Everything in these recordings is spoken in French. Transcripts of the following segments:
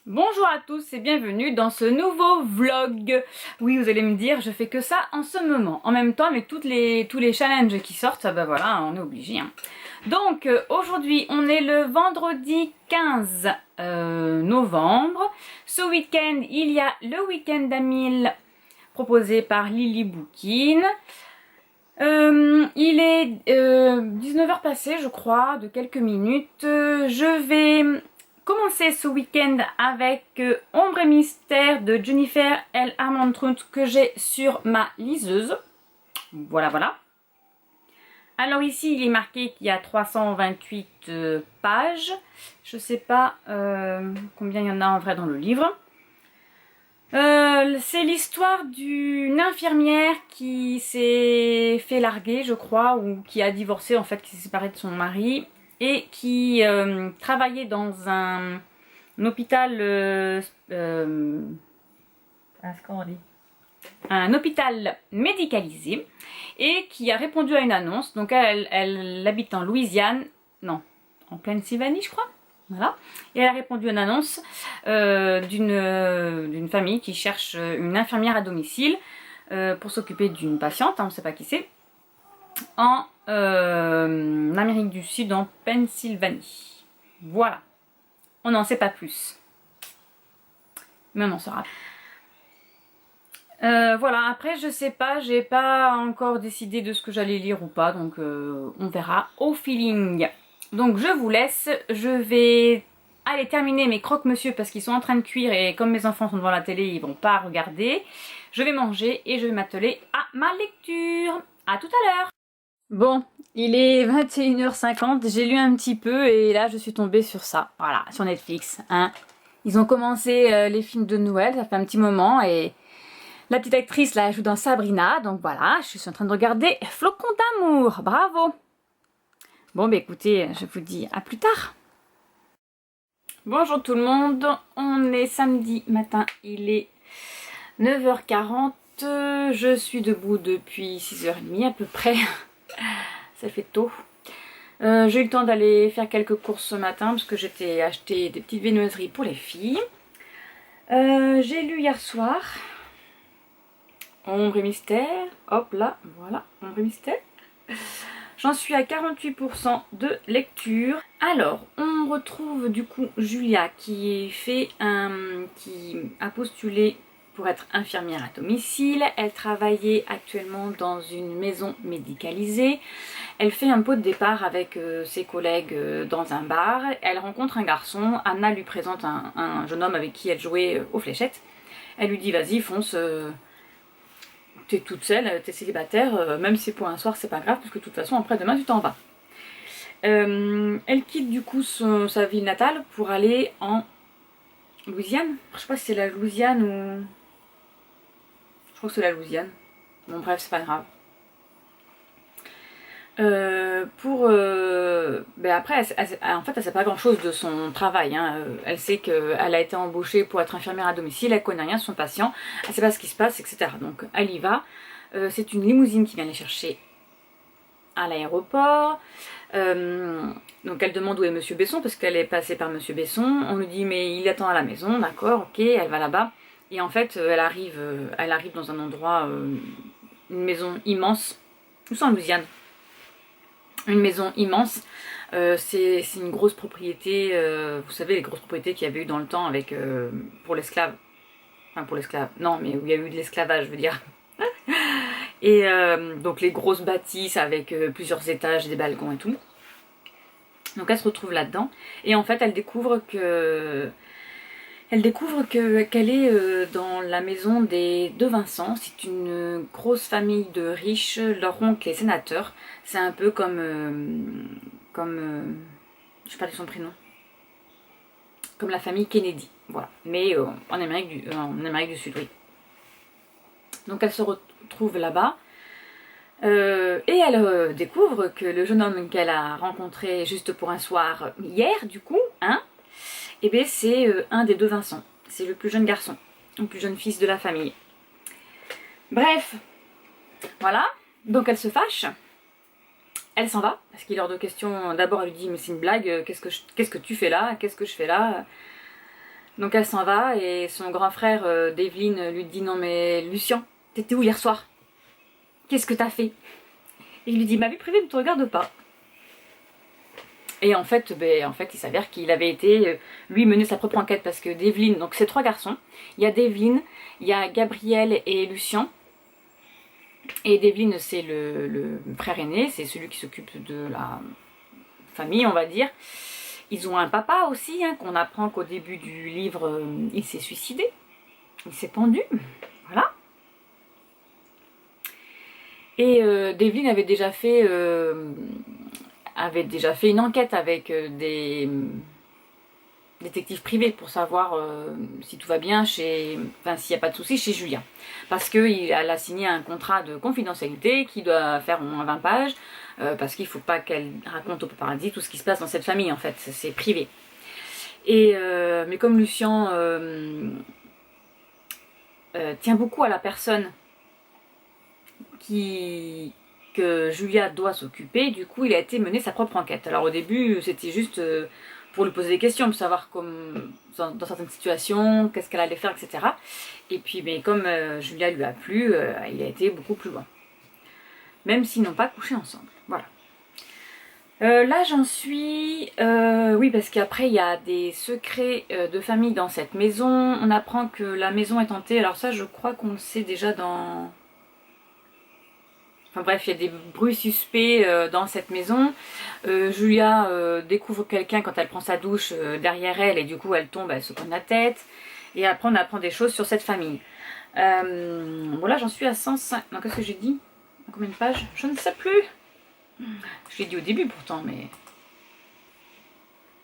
Bonjour à tous et bienvenue dans ce nouveau vlog. Oui, vous allez me dire, je fais que ça en ce moment. En même temps, mais tous les challenges qui sortent, bah voilà, on est obligé. Donc, aujourd'hui, on est le vendredi 15 novembre. Ce week-end, il y a le week-end d'Amil proposé par Lily Boukine. Il est 19h passé, je crois, de quelques minutes. Je vais commencer ce week-end avec Ombre et Mystère de Jennifer L. Armentrout que j'ai sur ma liseuse. Voilà, voilà. Alors ici, il est marqué qu'il y a 328 pages. Je sais pas combien il y en a en vrai dans le livre. C'est l'histoire d'une infirmière qui s'est fait larguer, je crois, ou qui a divorcé, en fait, qui s'est séparée de son mari et qui travaillait dans un hôpital, un hôpital médicalisé et qui a répondu à une annonce. Donc elle habite en Louisiane, non, en Pennsylvanie, je crois. Voilà. Et elle a répondu à une annonce d'une famille qui cherche une infirmière à domicile pour s'occuper d'une patiente, on ne sait pas qui c'est, en Amérique du Sud, en Pennsylvanie. Voilà. On n'en sait pas plus. Mais on en saura. Voilà, après je sais pas, j'ai pas encore décidé de ce que j'allais lire ou pas, donc on verra au feeling. Donc je vous laisse, je vais aller terminer mes croque-monsieur parce qu'ils sont en train de cuire et comme mes enfants sont devant la télé, ils vont pas regarder. Je vais manger et je vais m'atteler à ma lecture. À tout à l'heure. Bon, il est 21h50, j'ai lu un petit peu et là je suis tombée sur ça, voilà, sur Netflix. Hein. Ils ont commencé les films de Noël, ça fait un petit moment et la petite actrice là, elle joue dans Sabrina, donc voilà, je suis en train de regarder Flocon d'amour, bravo. Bon bah écoutez, je vous dis à plus tard. Bonjour tout le monde, on est samedi matin, il est 9h40, je suis debout depuis 6h30 à peu près, ça fait tôt. J'ai eu le temps d'aller faire quelques courses ce matin parce que j'étais acheté des petites viennoiseries pour les filles. J'ai lu hier soir Ombre et Mystère, hop là, voilà, Ombre et Mystère. J'en suis à 48% de lecture. Alors, on retrouve du coup Julia qui a postulé pour être infirmière à domicile. Elle travaillait actuellement dans une maison médicalisée. Elle fait un pot de départ avec ses collègues dans un bar. Elle rencontre un garçon. Anna lui présente un jeune homme avec qui elle jouait aux fléchettes. Elle lui dit vas-y fonce. T'es toute seule, t'es célibataire, même si pour un soir c'est pas grave, parce que de toute façon après demain tu t'en vas. Elle quitte du coup sa ville natale pour aller en Louisiane. Je sais pas si c'est la Louisiane ou... Je crois que c'est la Louisiane. Bon bref, c'est pas grave. Après, en fait, elle sait pas grand chose de son travail. Hein. Elle sait qu'elle a été embauchée pour être infirmière à domicile, elle connaît rien de son patient, elle sait pas ce qui se passe, etc. Donc elle y va. C'est une limousine qui vient les chercher à l'aéroport. Donc elle demande où est Monsieur Besson parce qu'elle est passée par Monsieur Besson. On lui dit mais il attend à la maison, d'accord, ok, elle va là-bas. Et en fait, elle arrive dans un endroit, une maison immense. Nous sommes en Louisiane. Une maison immense, c'est une grosse propriété, vous savez les grosses propriétés qu'il y avait eu dans le temps avec pour l'esclave, enfin pour l'esclave, non mais où il y a eu de l'esclavage je veux dire. Et donc les grosses bâtisses avec plusieurs étages, des balcons et tout. Donc elle se retrouve là-dedans et en fait elle découvre qu'elle est dans la maison des De Vincent. C'est une grosse famille de riches, leur oncle est sénateur. C'est un peu comme je sais pas son prénom. Comme la famille Kennedy, voilà. Mais en Amérique du Sud, oui. Donc elle se retrouve là-bas. Et elle découvre que le jeune homme qu'elle a rencontré juste pour un soir hier, du coup, hein, et bien c'est un des De Vincent. C'est le plus jeune garçon, le plus jeune fils de la famille. Bref, voilà. Donc elle se fâche. Elle s'en va, parce qu'il est hors de question. D'abord elle lui dit mais c'est une blague, qu'est-ce que tu fais là? Qu'est-ce que je fais là? Donc elle s'en va et son grand frère Devlin lui dit non mais Lucien, t'étais où hier soir? Qu'est-ce que t'as fait? Et il lui dit ma vie privée ne te regarde pas. Et en fait, il s'avère qu'il avait été, lui, mener sa propre enquête parce que Devlin, donc c'est 3 garçons, il y a Devlin, il y a Gabriel et Lucien. Et Devlin c'est le frère aîné, c'est celui qui s'occupe de la famille on va dire. Ils ont un papa aussi, hein, qu'on apprend qu'au début du livre, il s'est suicidé, il s'est pendu, voilà. Et Devlin avait déjà fait une enquête avec des détectives privés pour savoir si tout va bien s'il n'y a pas de souci chez Julien. Parce qu'elle a signé un contrat de confidentialité qui doit faire au moins 20 pages, parce qu'il ne faut pas qu'elle raconte au paparazzi tout ce qui se passe dans cette famille en fait, c'est privé. Et, mais comme Lucien tient beaucoup à la personne que Julia doit s'occuper, du coup il a été mener sa propre enquête. Alors au début c'était juste pour lui poser des questions, pour savoir dans certaines situations, qu'est-ce qu'elle allait faire, etc. Et puis mais comme Julia lui a plu, il a été beaucoup plus loin. Même s'ils n'ont pas couché ensemble. Voilà. Là j'en suis... oui parce qu'après il y a des secrets de famille dans cette maison. On apprend que la maison est hantée. Alors ça je crois qu'on le sait déjà dans... Enfin bref, il y a des bruits suspects dans cette maison. Julia découvre quelqu'un quand elle prend sa douche derrière elle et du coup elle tombe, elle se cogne la tête. Et après on apprend des choses sur cette famille. Bon là j'en suis à 105... Non, qu'est-ce que j'ai dit? Combien de pages? Je ne sais plus. Je l'ai dit au début pourtant, mais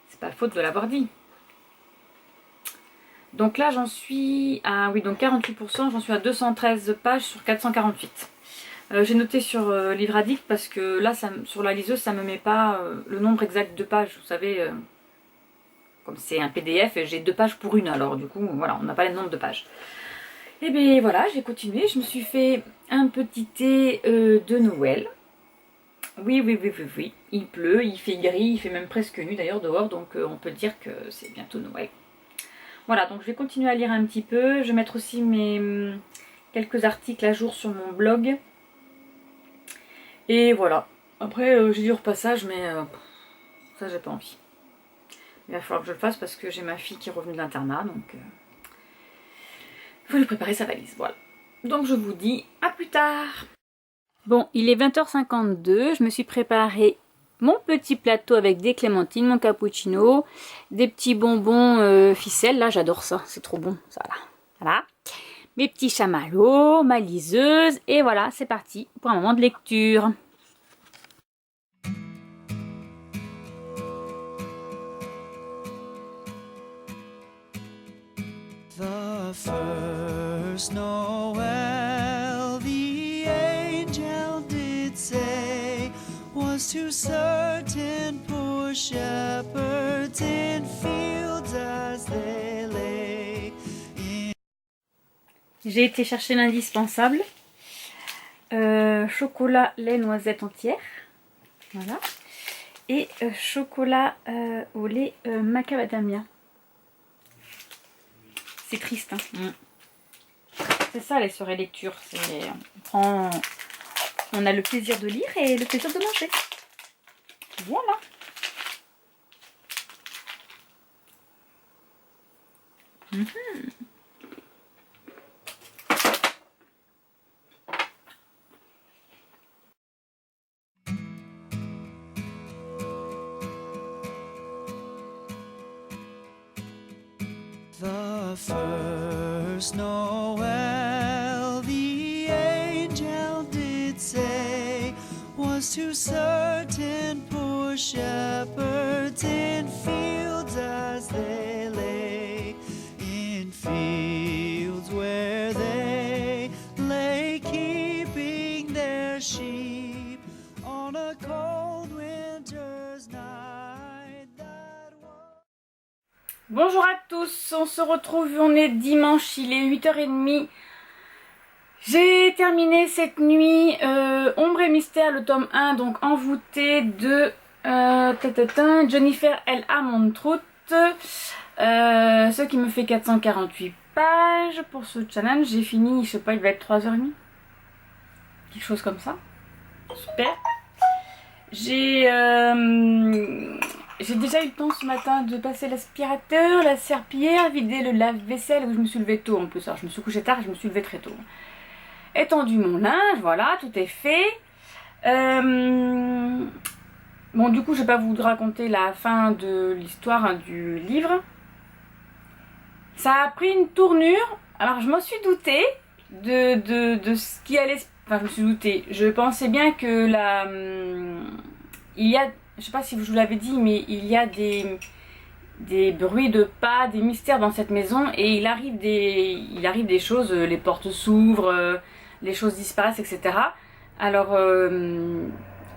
c'est pas faute de l'avoir dit. Donc là j'en suis à... Oui, donc 48%, j'en suis à 213 pages sur 448. J'ai noté sur Livre Addict parce que là, sur la liseuse, ça me met pas le nombre exact de pages. Vous savez, comme c'est un PDF, j'ai 2 pages pour une. Alors du coup, voilà, on n'a pas le nombre de pages. Et bien voilà, j'ai continué. Je me suis fait un petit thé de Noël. Oui, il pleut, il fait gris, il fait même presque nuit d'ailleurs dehors. Donc on peut dire que c'est bientôt Noël. Voilà, donc je vais continuer à lire un petit peu. Je vais mettre aussi quelques articles à jour sur mon blog. Et voilà. Après, j'ai du repassage, mais ça, j'ai pas envie. Il va falloir que je le fasse parce que j'ai ma fille qui est revenue de l'internat, donc il faut lui préparer sa valise. Voilà. Donc, je vous dis à plus tard. Bon, il est 20h52. Je me suis préparé mon petit plateau avec des clémentines, mon cappuccino, des petits bonbons ficelles. Là, j'adore ça. C'est trop bon, ça, là. Voilà. Mes petits chamallows, ma liseuse, et voilà, c'est parti pour un moment de lecture. The first Noel, the angel did say, was to certain poor shepherds in fields as they lay. J'ai été chercher l'indispensable. Chocolat, lait, noisette entière. Voilà. Et chocolat au lait macadamia. C'est triste, hein. C'est ça les soirées lecture. On a le plaisir de lire et le plaisir de manger. Voilà. The first Noel, the angel did say, was to certain poor shepherds in fields as they lay, in fields where they lay keeping their sheep on a cold winter's night. Bonjour à tous, on se retrouve, on est dimanche, il est 8h30. J'ai terminé cette nuit Ombre et Mystère, le tome 1, donc envoûté de Jennifer L. Armentrout. Ce qui me fait 448 pages pour ce challenge. J'ai fini, je sais pas, il va être 3h30. Quelque chose comme ça. Super. J'ai déjà eu le temps ce matin de passer l'aspirateur, la serpillière, vider le lave-vaisselle. Je me suis levée tôt en plus. Alors, je me suis couchée tard et je me suis levée très tôt. Étendu mon linge, voilà, tout est fait. Bon, du coup, je vais pas vous raconter la fin de l'histoire hein, du livre. Ça a pris une tournure. Alors, je m'en suis doutée de ce qui allait se... Enfin, je me suis doutée. Je pensais bien que il y a... Je sais pas si je vous l'avais dit, mais il y a des bruits de pas, des mystères dans cette maison. Et il arrive des choses. Les portes s'ouvrent, les choses disparaissent, etc. Alors...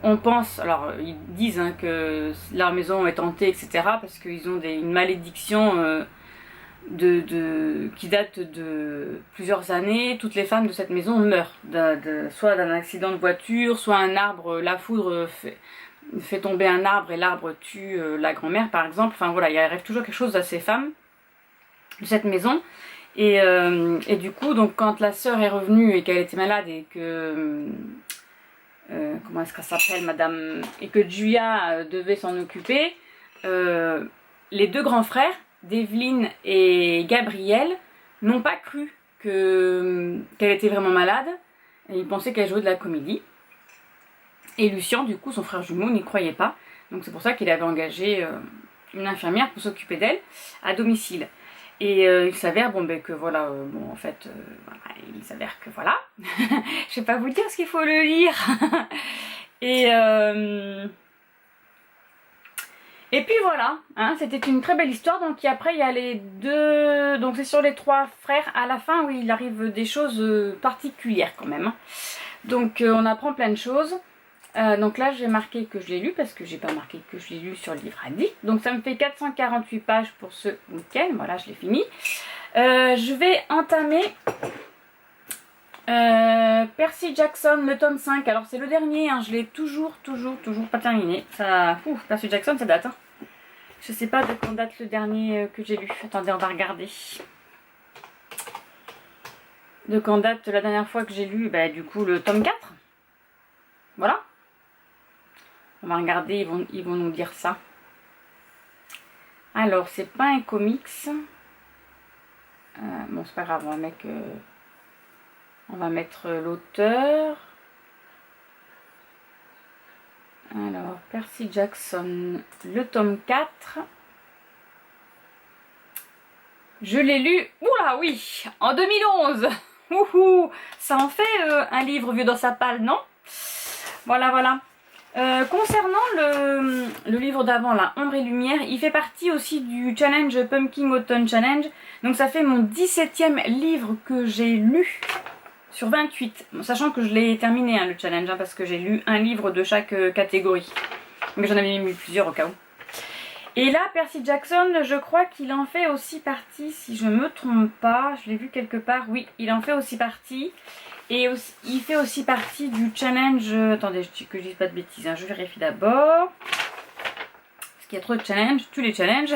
on pense, alors ils disent hein, que leur maison est hantée, etc. parce qu'ils ont une malédiction qui date de plusieurs années. Toutes les femmes de cette maison meurent, soit d'un accident de voiture, soit un arbre, la foudre fait tomber un arbre et l'arbre tue la grand-mère par exemple. Enfin voilà, il arrive toujours quelque chose à ces femmes de cette maison. Et du coup, donc quand la sœur est revenue et qu'elle était malade et que... comment est-ce qu'elle s'appelle madame, et que Julia devait s'en occuper, les deux grands frères, Devlin et Gabriel, n'ont pas cru qu'elle était vraiment malade, et ils pensaient qu'elle jouait de la comédie. Et Lucien, du coup, son frère jumeau, n'y croyait pas, donc c'est pour ça qu'il avait engagé une infirmière pour s'occuper d'elle à domicile. Et il s'avère que voilà, en fait, voilà, il s'avère que voilà, je vais pas vous dire ce qu'il faut le lire. Et puis voilà, hein, c'était une très belle histoire. Donc après il y a les deux, donc c'est sur les trois frères à la fin où il arrive des choses particulières quand même. Donc on apprend plein de choses. Donc là j'ai marqué que je l'ai lu parce que j'ai pas marqué que je l'ai lu sur le livre addict. Donc ça me fait 448 pages pour ce week-end. Voilà, je l'ai fini. Je vais entamer Percy Jackson, le tome 5. Alors c'est le dernier, hein, je l'ai toujours pas terminé. Ça, Percy Jackson ça date. Hein. Je sais pas de quand date le dernier que j'ai lu. Attendez, on va regarder. De quand date la dernière fois que j'ai lu, du coup le tome 4. Voilà. On va regarder, ils vont nous dire ça. Alors, c'est pas un comics. Bon, c'est pas grave, on va mettre l'auteur. Alors, Percy Jackson, le tome 4. Je l'ai lu, oula oui, en 2011. Ouhou, ça en fait un livre vieux dans sa palle, non? Voilà, voilà. Concernant le livre d'avant, là, Ombre et Lumière, il fait partie aussi du challenge Pumpkin Autumn Challenge. Donc ça fait mon 17e livre que j'ai lu sur 28. Sachant que je l'ai terminé, hein, le challenge, hein, parce que j'ai lu un livre de chaque catégorie. Mais j'en avais mis plusieurs au cas où. Et là, Percy Jackson, je crois qu'il en fait aussi partie, si je me trompe pas. Je l'ai vu quelque part, oui, il en fait aussi partie. Et aussi, il fait aussi partie du challenge... Attendez, que je dise pas de bêtises, hein, je vérifie d'abord. Parce qu'il y a trop de challenges, tous les challenges.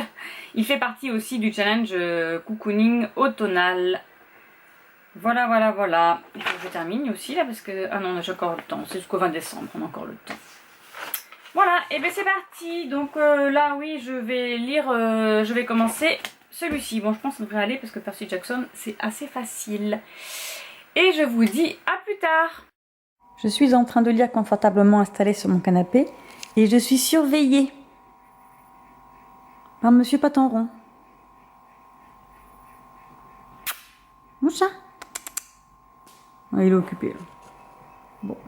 Il fait partie aussi du challenge cocooning automnal. Voilà, voilà, voilà. Il faut que je termine aussi là, parce que... Ah non, j'ai encore le temps, c'est jusqu'au 20 décembre, on a encore le temps. Voilà, et bien c'est parti. Donc là, oui, je vais lire, je vais commencer celui-ci. Bon, je pense qu'on devrait aller, parce que Percy Jackson, c'est assez facile. Et je vous dis à plus tard. Je suis en train de lire confortablement installée sur mon canapé et je suis surveillée par Monsieur Patenron. Mon chat. Ah, il est occupé là. Bon.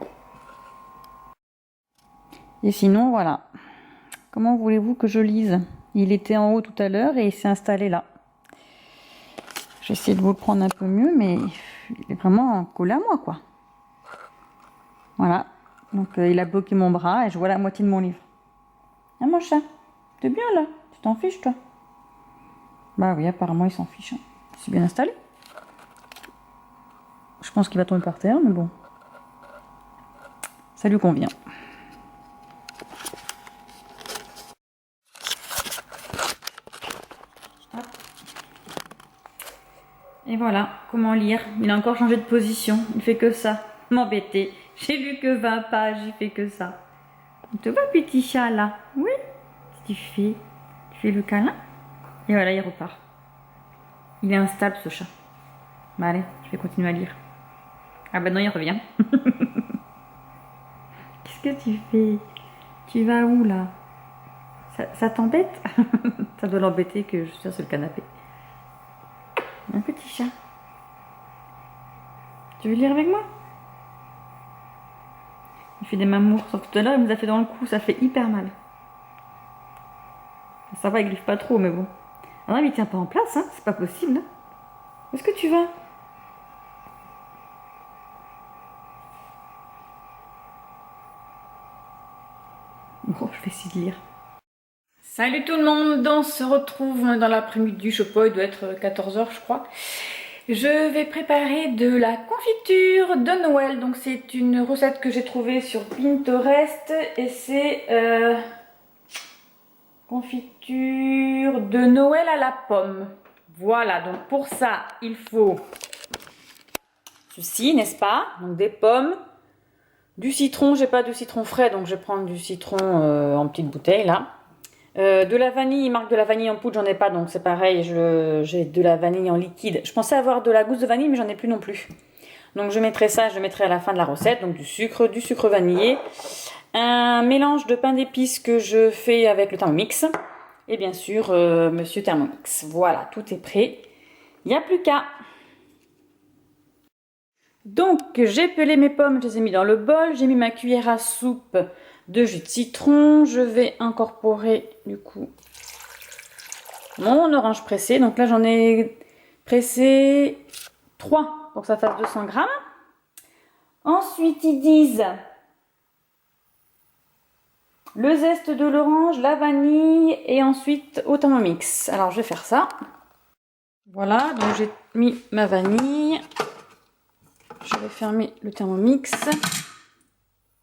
Et sinon, voilà. Comment voulez-vous que je lise? Il était en haut tout à l'heure et il s'est installé là. J'essaie de vous le prendre un peu mieux, mais il est vraiment collé à moi, quoi. Voilà. Donc, il a bloqué mon bras et je vois la moitié de mon livre. Ah, mon chat, t'es bien là? Tu t'en fiches, toi? Bah oui, apparemment, il s'en fiche. Hein. C'est bien installé. Je pense qu'il va tomber par terre, mais bon. Ça lui convient. Hop. Et voilà, comment lire. Il a encore changé de position, il fait que ça. M'embêter. J'ai lu que 20 pages, il fait que ça. Tu vois, petit chat là? Oui. Qu'est-ce que tu fais? Tu fais le câlin? Et voilà, il repart. Il est instable ce chat. Bah allez, je vais continuer à lire. Ah bah non, il revient. Qu'est-ce que tu fais? Tu vas où là? Ça t'embête? Ça doit l'embêter que je sois sur le canapé. Un petit chat. Tu veux lire avec moi? Il fait des mamours. Sauf que tout à l'heure, il nous a fait dans le cou. Ça fait hyper mal. Ça va, il griffe pas trop, mais bon. Ah non, mais il tient pas en place, hein. C'est pas possible. Hein. Où est-ce que tu vas? Bon, je vais essayer de lire. Salut tout le monde, on se retrouve dans l'après-midi, je sais pas, il doit être 14 h je crois. Je vais préparer de la confiture de Noël, donc c'est une recette que j'ai trouvée sur Pinterest et c'est confiture de Noël à la pomme. Voilà, donc pour ça il faut ceci, n'est-ce pas? Donc des pommes, du citron, j'ai pas de citron frais donc je vais prendre du citron en petite bouteille là. De la vanille, marque de la vanille en poudre, j'en ai pas, donc c'est pareil, j'ai de la vanille en liquide. Je pensais avoir de la gousse de vanille, mais j'en ai plus non plus. Donc je mettrai ça, je mettrai à la fin de la recette, donc du sucre vanillé, un mélange de pain d'épices que je fais avec le Thermomix, et bien sûr, Monsieur Thermomix. Voilà, tout est prêt, il n'y a plus qu'à. Donc j'ai pelé mes pommes, je les ai mis dans le bol, j'ai mis ma cuillère à soupe de jus de citron, je vais incorporer du coup mon orange pressé. Donc là j'en ai pressé 3 pour que ça fasse 200 grammes. Ensuite ils disent le zeste de l'orange, la vanille et ensuite au Thermomix. Alors je vais faire ça. Voilà, donc j'ai mis ma vanille. Je vais fermer le Thermomix.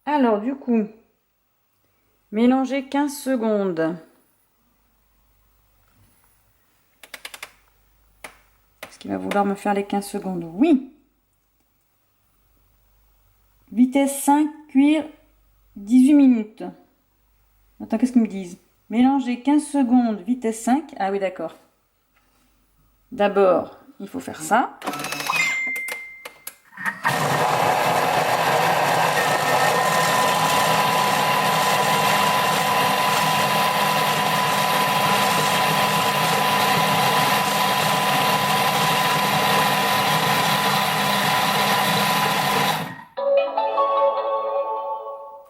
Alors du coup, mélanger 15 secondes. Est-ce qu'il va vouloir me faire les 15 secondes? Oui. Vitesse 5, cuire 18 minutes. Attends, qu'est-ce qu'ils me disent? Mélanger 15 secondes, vitesse 5. Ah oui, d'accord. D'abord, il faut faire ça.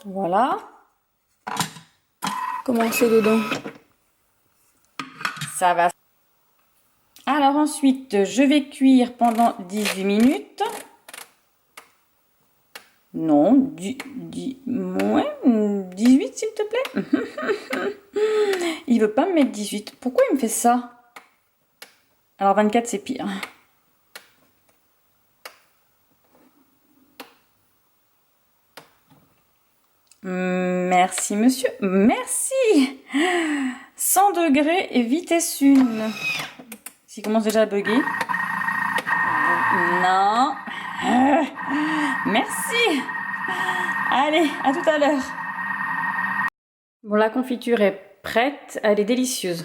Voilà. Comment c'est dedans? Ça va. Alors ensuite, je vais cuire pendant 18 minutes. Non, 18 s'il te plaît. Il veut pas me mettre 18. Pourquoi il me fait ça? Alors 24 c'est pire. Merci monsieur, merci. 100 degrés et vitesse 1. S'il commence déjà à bugger. Non. Merci. Allez, à tout à l'heure. Bon, la confiture est prête, elle est délicieuse.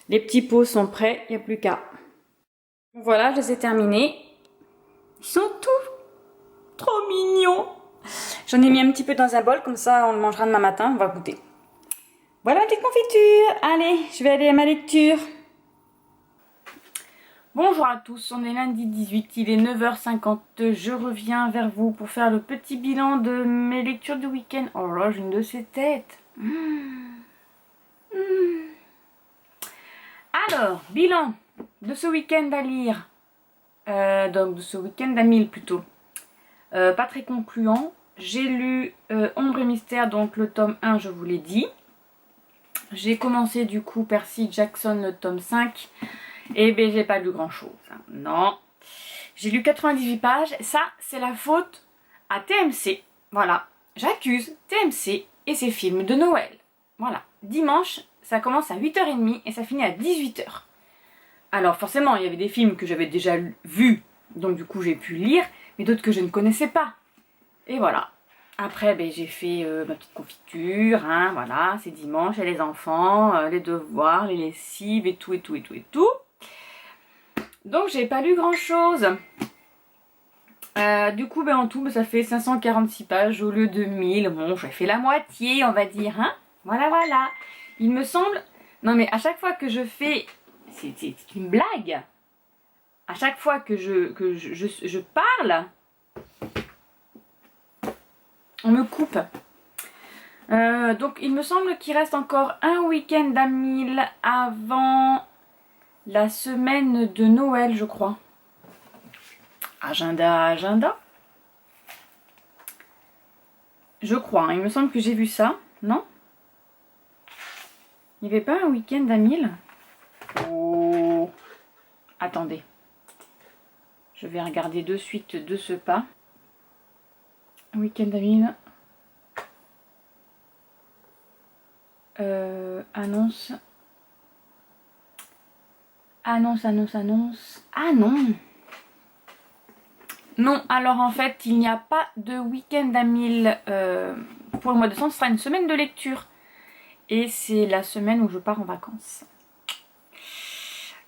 Les petits pots sont prêts, il n'y a plus qu'à. Voilà, je les ai terminés. Ils sont tous trop mignons. J'en ai mis un petit peu dans un bol, comme ça on le mangera demain matin, on va goûter. Voilà la petite confiture. Allez, je vais aller à ma lecture. Bonjour à tous, on est lundi 18, il est 9h50. Je reviens vers vous pour faire le petit bilan de mes lectures du week-end. Oh là, j'ai une de ces têtes. Alors, bilan de ce week-end à lire. Donc de ce week-end à 1000 plutôt. Pas très concluant. J'ai lu Ombre et Mystère, donc le tome 1, je vous l'ai dit. J'ai commencé du coup Percy Jackson, le tome 5. Et ben j'ai pas lu grand chose. Hein. Non. J'ai lu 98 pages. Ça, c'est la faute à TMC. Voilà. J'accuse TMC et ses films de Noël. Voilà. Dimanche, ça commence à 8h30 et ça finit à 18h. Alors forcément, il y avait des films que j'avais déjà vus, donc du coup j'ai pu lire, mais d'autres que je ne connaissais pas. Et voilà. Après, ben, j'ai fait ma petite confiture, hein, voilà, c'est dimanche, il y a les enfants, les devoirs, les lessives et tout, et tout, et tout, et tout. Donc j'ai pas lu grand chose. Du coup, ben, en tout, ben, ça fait 546 pages au lieu de 1000. Bon, j'ai fait la moitié, on va dire, hein. Voilà, voilà. Il me semble... Non mais à chaque fois que je fais... C'est une blague. À chaque fois que je parle, on me coupe. Donc il me semble qu'il reste encore un week-end à 1000 avant la semaine de Noël, je crois. Agenda, agenda. Je crois, hein, il me semble que j'ai vu ça, non? Il n'y avait pas un week-end à 1000? Oh. Attendez. Je vais regarder de suite de ce pas. Week-end à 1000. Annonce. Annonce, annonce, annonce. Ah non! Non, alors en fait, il n'y a pas de week-end à 1000 pour le mois de décembre. Ce sera une semaine de lecture. Et c'est la semaine où je pars en vacances.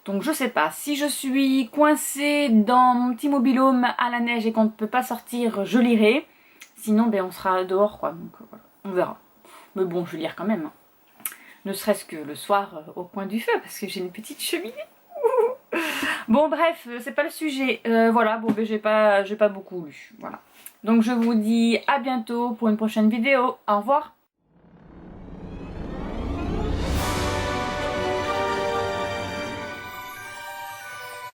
Donc je sais pas, si je suis coincée dans mon petit mobil-home à la neige et qu'on ne peut pas sortir, je lirai. Sinon, ben, on sera dehors, quoi. Donc voilà, on verra. Mais bon, je vais lire quand même. Hein. Ne serait-ce que le soir au coin du feu, parce que j'ai une petite cheminée. Bon bref, c'est pas le sujet. Voilà, bon ben j'ai pas beaucoup lu. Voilà. Donc je vous dis à bientôt pour une prochaine vidéo. Au revoir.